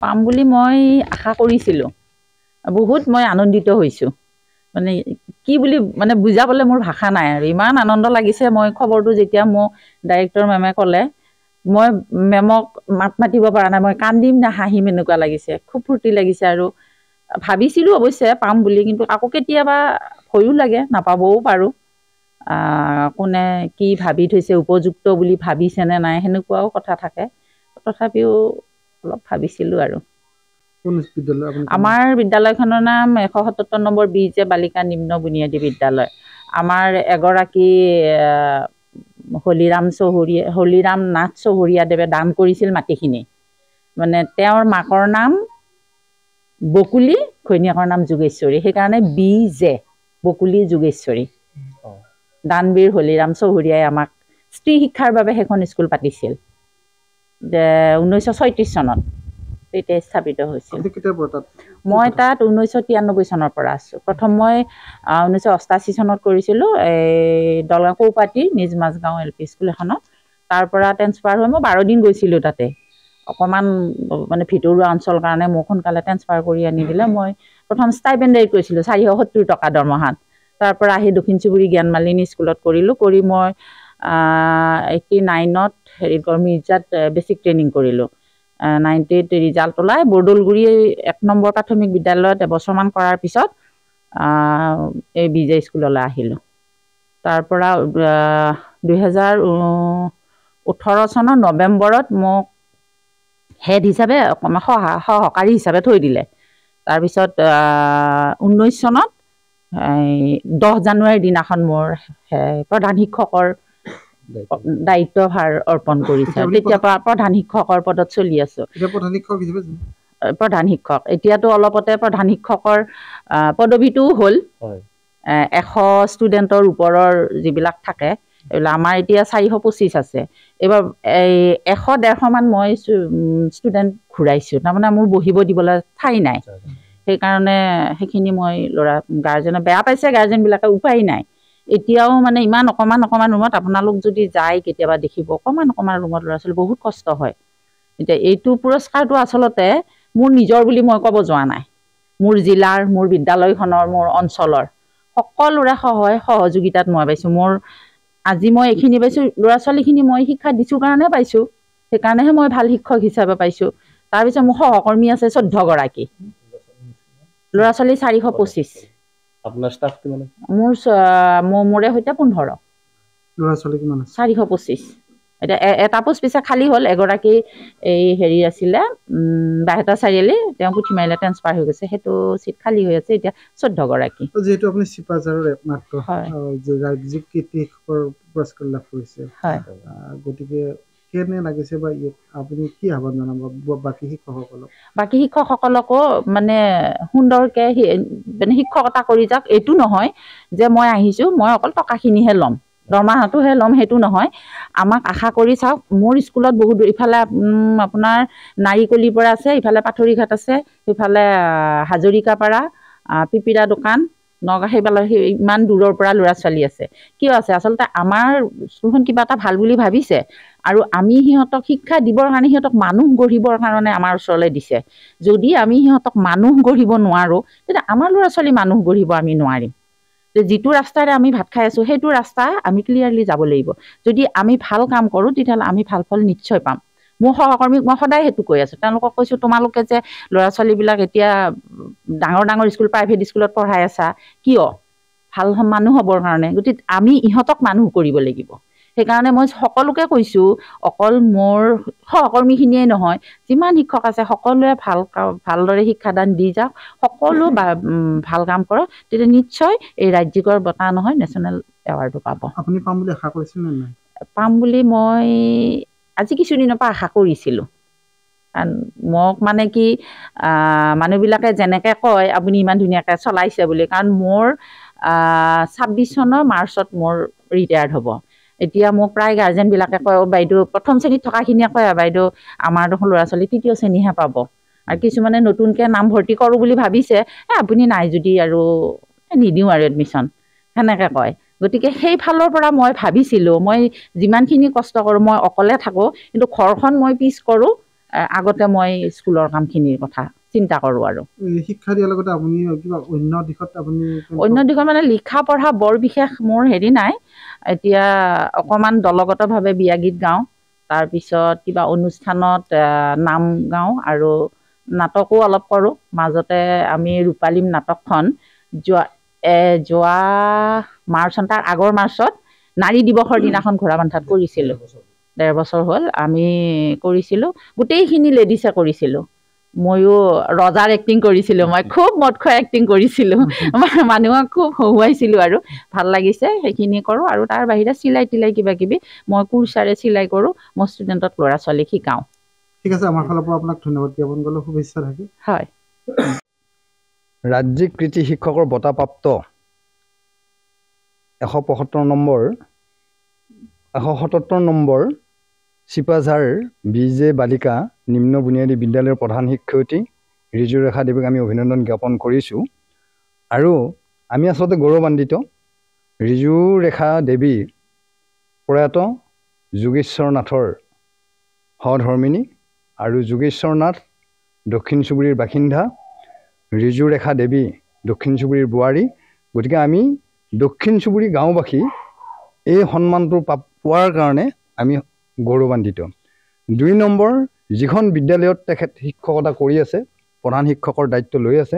পাম বুলি মই আশা কৰিছিলোঁ। বহুত মই আনন্দিত হৈছোঁ। মানে কি বুলি মানে বুজাবলৈ মোৰ ভাষা নাই আৰু ইমান আনন্দ লাগিছে। মই খবৰটো যেতিয়া মোক ডাইৰেক্টৰ মেমে ক'লে, মই মেমক মাত মাতিব পৰা নাই। মই কান্দিম নে হাঁহিম এনেকুৱা লাগিছে। খুব ফূৰ্তি লাগিছে আৰু ভাবিছিলোঁ অৱশ্যে পাম বুলি, কিন্তু আকৌ কেতিয়াবা ভয়ো লাগে, নাপাবও পাৰোঁ। কোনে কি ভাবি থৈছে, উপযুক্ত বুলি ভাবিছেনে নাই, সেনেকুৱাও কথা থাকে। তথাপিও অলপ ভাবিছিলোঁ আৰু। আমাৰ বিদ্যালয়খনৰ নাম 177 নম্বৰ BJ বালিকা নিম্ন বুনিয়াদী বিদ্যালয়। আমাৰ এগৰাকী হলিৰাম নাথ চৌহৰীয়াদেৱে দান কৰিছিল মাটিখিনি। মানে তেওঁৰ মাকৰ নাম বকুলি, ঘৈণীয়েকৰ নাম যোগেশ্বৰী, সেইকাৰণে BJ বকুলি যোগেশ্বৰী। দানবীৰ হলিৰাম চৌহৰীয়াই আমাক স্ত্ৰী শিক্ষাৰ বাবে সেইখন স্কুল পাতিছিল 1936 চনত। তেতিয়া স্থাপিত হৈছিল। মই তাত 1993 চনৰ পৰা আছোঁ। প্ৰথম মই 1988 চনত কৰিছিলোঁ দলগাঁও কৌপাটিৰ নিজ মাজগাঁও LP স্কুল এখনত। তাৰ পৰা ট্ৰেন্সফাৰ হৈ মই 12 দিন গৈছিলোঁ তাতে। অকণমান মানে ভিতৰুৱা অঞ্চল কাৰণে মোক সোনকালে ট্ৰেন্সফাৰ কৰি আনি দিলে। মই প্ৰথম ষ্টাইপেণ্ডাৰীত কৰিছিলোঁ 470 টকা দৰমহাত। তাৰ পৰা আহি দক্ষিণ চুবুৰী জ্ঞানমালিনী স্কুলত কৰিলোঁ। কৰি মই 89ত মিৰ্জাত বেছিক ট্ৰেইনিং কৰিলোঁ। 90ত ৰিজাল্ট ওলাই বৰদলগুৰি 1 নম্বৰ প্ৰাথমিক বিদ্যালয়ত এবছৰমান কৰাৰ পিছত এই BJ স্কুললৈ আহিলোঁ। তাৰ পৰা 2018 চনৰ নৱেম্বৰত মোক হেড হিচাপে সহকাৰী হিচাপে থৈ দিলে। তাৰপিছত 19 চনত 10 জানুৱাৰীৰ দিনাখন মোৰ প্ৰধান শিক্ষকৰ দায়িত্বভাৰ অৰ্পণ কৰিছে। তেতিয়াৰ পৰা প্ৰধান শিক্ষকৰ পদত চলি আছোঁ। প্ৰধান শিক্ষক এতিয়াতো অলপতে প্ৰধান শিক্ষকৰ পদবীটোও হ'ল। 100 ষ্টুডেণ্টৰ ওপৰৰ যিবিলাক থাকে এইবিলাক আমাৰ এতিয়া 425 আছে। এইবাৰ 100-150 মান মই ষ্টুডেণ্ট ঘূৰাইছোঁ। তাৰমানে মোৰ বহিব দিবলৈ ঠাই নাই। সেইকাৰণে সেইখিনি মই গাৰ্জেনে বেয়া পাইছে, গাৰ্জেনবিলাকে উপায় নাই। এতিয়াও মানে ইমান অকণমান ৰুমত আপোনালোক যদি যায় কেতিয়াবা দেখিব, অকণমান ৰুমত ল'ৰা ছোৱালী বহুত কষ্ট হয়। এতিয়া এইটো পুৰস্কাৰটো আচলতে মোৰ নিজৰ বুলি মই ক'ব যোৱা নাই। মোৰ জিলাৰ, মোৰ বিদ্যালয়খনৰ, মোৰ অঞ্চলৰ সকলোৰে সহযোগিতাত মই পাইছোঁ। আজি মই এইখিনি পাইছোঁ, ল'ৰা ছোৱালীখিনি মই শিক্ষা দিছোঁ কাৰণে পাইছোঁ। সেইকাৰণেহে মই ভাল শিক্ষক হিচাপে পাইছোঁ। তাৰপিছত মোৰ সহকৰ্মী আছে 14 গৰাকী। ল'ৰা ছোৱালী 425। আপোনাৰ ষ্টাফ কিমান আছে? মোৰে সৈতে 15। ল'ৰা ছোৱালী কিমান আছে? 425। এতিয়া এটা পোষ্ট পিছে খালী হ'ল। এগৰাকী আছিলে 22 চাৰিআলি, তেওঁ পুথিমাৰিলে ট্ৰেন্সফাৰ হৈ গৈছে। সেইটো চিট খালী হৈ আছে এতিয়া 14 গৰাকী। যিহেতু আপুনি চিপাঝাৰৰ একমাত্ৰ ৰাজ্যিক কীৰ্তি শিক্ষকৰ পুৰস্কাৰ লাভ কৰিছে, গতিকে কেনে লাগিছে বা আপুনি কি আহ্বান জনাব বাকী শিক্ষকসকলক? বাকী শিক্ষকসকলকো মানে সুন্দৰকৈ মানে শিক্ষকতা কৰি যাওক। এইটো নহয় যে মই আহিছোঁ মই অকল টকাখিনিহে ল'ম, দৰমহাটোহে ল'ম, সেইটো নহয়। আমাক আশা কৰি চাওক। মোৰ স্কুলত বহুত ইফালে আপোনাৰ নাৰিকলিৰ পৰা আছে, ইফালে পাথৰিঘাট আছে, সিফালে হাজৰিকাপাৰা, পিপিৰা দোকান, নগাঁও, সেইফালে ইমান দূৰৰ পৰা ল'ৰা ছোৱালী আছে। কিয় আছে? আচলতে আমাৰ স্কুলখন কিবা এটা ভাল বুলি ভাবিছে আৰু আমি সিহঁতক শিক্ষা দিবৰ কাৰণে, সিহঁতক মানুহ গঢ়িবৰ কাৰণে আমাৰ ওচৰলৈ দিছে। যদি আমি সিহঁতক মানুহ গঢ়িব নোৱাৰোঁ, তেতিয়া আমাৰ ল'ৰা ছোৱালী মানুহ গঢ়িব আমি নোৱাৰিম। যিটো ৰাস্তাৰে আমি ভাত খাই আছোঁ সেইটো ৰাস্তা আমি ক্লিয়াৰলি যাব লাগিব। যদি আমি ভাল কাম কৰোঁ তেতিয়াহ'লে আমি ভাল ফল নিশ্চয় পাম। মোৰ সহকৰ্মীক মই সদায় সেইটো কৈ আছোঁ। তেওঁলোকক কৈছোঁ, তোমালোকে যে ল'ৰা ছোৱালীবিলাক এতিয়া ডাঙৰ স্কুল, প্ৰাইভেট স্কুলত পঢ়াই আছা, কিয়? ভাল মানুহ হ'বৰ কাৰণে। গতিকে আমি ইহঁতক মানুহ কৰিব লাগিব। সেইকাৰণে মই সকলোকে কৈছোঁ, অকল মোৰ সহকৰ্মীখিনিয়ে নহয়, যিমান শিক্ষক আছে সকলোৱে ভালদৰে শিক্ষাদান দি যাওক, সকলো ভাল কাম কৰক, তেতিয়া নিশ্চয় এই ৰাজ্যিকৰ বঁটা নহয়, নেশ্যনেল এৱাৰ্ডো পাব। আপুনি পাম বুলি আশা কৰিছিল নে নাই? পাম বুলি মই আজি কিছুদিনৰ পৰা আশা কৰিছিলোঁ। কাৰণ মোক মানে কি মানুহবিলাকে যেনেকৈ কয় আপুনি ইমান ধুনীয়াকৈ চলাইছে বুলি, কাৰণ মোৰ 26 চনৰ মাৰ্চত মোৰ ৰিটায়াৰ্ড হ'ব। এতিয়া মোক প্ৰায় গাৰ্জেনবিলাকে কয়, বাইদেউ প্ৰথম শ্ৰেণীত থকাখিনিয়ে কয়, বাইদেউ আমাৰ দেখোন ল'ৰা ছোৱালী তৃতীয় শ্ৰেণীহে পাব। আৰু কিছুমানে নতুনকৈ নামভৰ্তি কৰোঁ বুলি ভাবিছে, আপুনি নাই যদি আৰু নিদিওঁ আৰু এডমিশ্যন, সেনেকৈ কয়। গতিকে সেইফালৰ পৰা মই ভাবিছিলোঁ, মই যিমানখিনি কষ্ট কৰোঁ, মই অকলে থাকোঁ, কিন্তু ঘৰখন মই পিছ কৰোঁ আগতে মই স্কুলৰ কামখিনিৰ কথা চিন্তা কৰোঁ আৰু শিক্ষা দিয়াৰ লগতে আপুনি কিবা অন্য দিশত আপুনি অন্য দিশত মানে লিখা পঢ়া বৰ বিশেষ মোৰ হেৰি নাই এতিয়া অকণমান দলগতভাৱে বিয়া গীত গাওঁ তাৰপিছত কিবা অনুষ্ঠানত নাম গাওঁ আৰু নাটকো অলপ কৰোঁ মাজতে আমি ৰূপালীম নাটকখন যোৱা মাৰ্চ তাৰ আগৰ মাৰ্চত নাৰী দিৱসৰ দিনাখন ঘোঁৰাবান্ধাত কৰিছিলোঁ ১.৫ বছৰ হ'ল আমি কৰিছিলোঁ গোটেইখিনি লেডিছে কৰিছিলোঁ ময়ো ৰজাৰ এক্টিং কৰিছিলোঁ মই খুব মদ খোৱা এক্টিং কৰিছিলোঁ মানুহক খুব হহুৱাইছিলোঁ আৰু ভাল লাগিছে সেইখিনি কৰোঁ আৰু তাৰ বাহিৰে চিলাই তিলাই কিবা কিবি মই কুৰ্চাৰে চিলাই কৰোঁ মই ষ্টুডেণ্টক ল'ৰা ছোৱালীক শিকাওঁ ঠিক আছে আমাৰ ফালৰ পৰা আপোনাক ধন্যবাদ জ্ঞাপন কৰিলোঁ শুভেচ্ছা থাকিল হয় ৰাজ্যিক কৃতি শিক্ষকৰ বঁটাপ্ৰাপ্ত ১৭৭ নম্বৰ চিপাঝাৰ বিজে বালিকা নিম্ন বুনিয়াদী বিদ্যালয়ৰ প্ৰধান শিক্ষয়িত্ৰী ৰিজুৰেখা দেৱীক আমি অভিনন্দন জ্ঞাপন কৰিছোঁ আৰু আমি আচলতে গৌৰৱান্বিত ৰিজুৰেখা দেৱী প্ৰয়াত যোগেশ্বৰ নাথৰ সহধৰ্মিনী আৰু যোগেশ্বৰ নাথ দক্ষিণ চুবুৰীৰ বাসিন্দা ৰিজুৰেখা দেৱী দক্ষিণ চুবুৰীৰ বোৱাৰী গতিকে আমি দক্ষিণ চুবুৰী গাঁওবাসী এই সন্মানটো পোৱাৰ কাৰণে আমি গৌৰৱান্বিত ২ নম্বৰ যিখন বিদ্যালয়ত তেখেত শিক্ষকতা কৰি আছে প্ৰধান শিক্ষকৰ দায়িত্ব লৈ আছে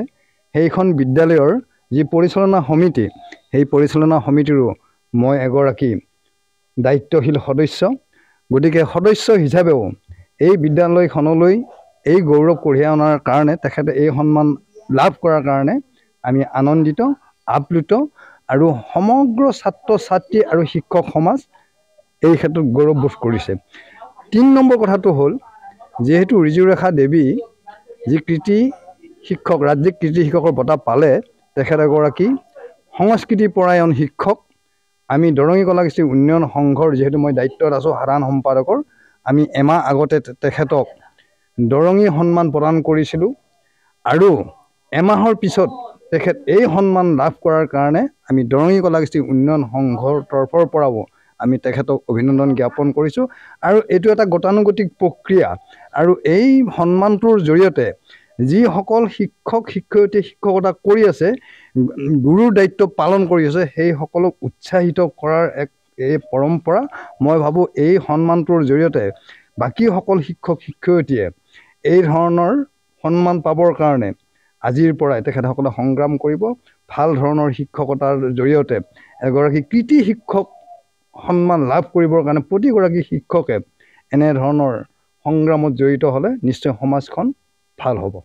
সেইখন বিদ্যালয়ৰ যি পৰিচালনা সমিতি সেই পৰিচালনা সমিতিৰো মই এগৰাকী দায়িত্বশীল সদস্য গতিকে সদস্য হিচাপেও এই বিদ্যালয়খনলৈ এই গৌৰৱ কঢ়িয়াই অনাৰ কাৰণে তেখেতে এই সন্মান লাভ কৰাৰ কাৰণে আমি আনন্দিত আপ্লুত আৰু সমগ্ৰ ছাত্ৰ ছাত্ৰী আৰু শিক্ষক সমাজ এই ক্ষেত্ৰত গৌৰৱবোধ কৰিছে ৩ নম্বৰ কথাটো হ'ল যিহেতু ৰিজুৰেখা দেৱী যি কৃতি শিক্ষক ৰাজ্যিক কৃতি শিক্ষকৰ বঁটা পালে তেখেত এগৰাকী সংস্কৃতিপৰায়ণ শিক্ষক আমি দৰঙী কলাকৃষ্টি উন্নয়ন সংঘৰ যিহেতু মই দায়িত্বত আছোঁ সাধাৰণ সম্পাদকৰ আমি এমাহ আগতে তেখেতক দৰঙী সন্মান প্ৰদান কৰিছিলোঁ আৰু এমাহৰ পিছত তেখেত এই সন্মান লাভ কৰাৰ কাৰণে আমি দৰঙী কলাকৃষ্টি উন্নয়ন সংঘৰ তৰফৰ পৰাও আমি তেখেতক অভিনন্দন জ্ঞাপন কৰিছোঁ আৰু এইটো এটা গতানুগতিক প্ৰক্ৰিয়া আৰু এই সন্মানটোৰ জৰিয়তে যিসকল শিক্ষক শিক্ষয়িত্ৰী শিক্ষকতা কৰি আছে গুৰুৰ দায়িত্ব পালন কৰি আছে সেই সকলক উৎসাহিত কৰাৰ এই পৰম্পৰা মই ভাবোঁ এই সন্মানটোৰ জৰিয়তে বাকীসকল শিক্ষক শিক্ষয়িত্ৰীয়ে এই ধৰণৰ সন্মান পাবৰ কাৰণে আজিৰ পৰাই তেখেতসকলে সংগ্ৰাম কৰিব ভাল ধৰণৰ শিক্ষকতাৰ জৰিয়তে এগৰাকী কৃতি শিক্ষক সন্মান লাভ কৰিবৰ কাৰণে প্ৰতিগৰাকী শিক্ষকে এনেধৰণৰ সংগ্ৰামত জড়িত হ'লে নিশ্চয় সমাজখন ভাল হ'ব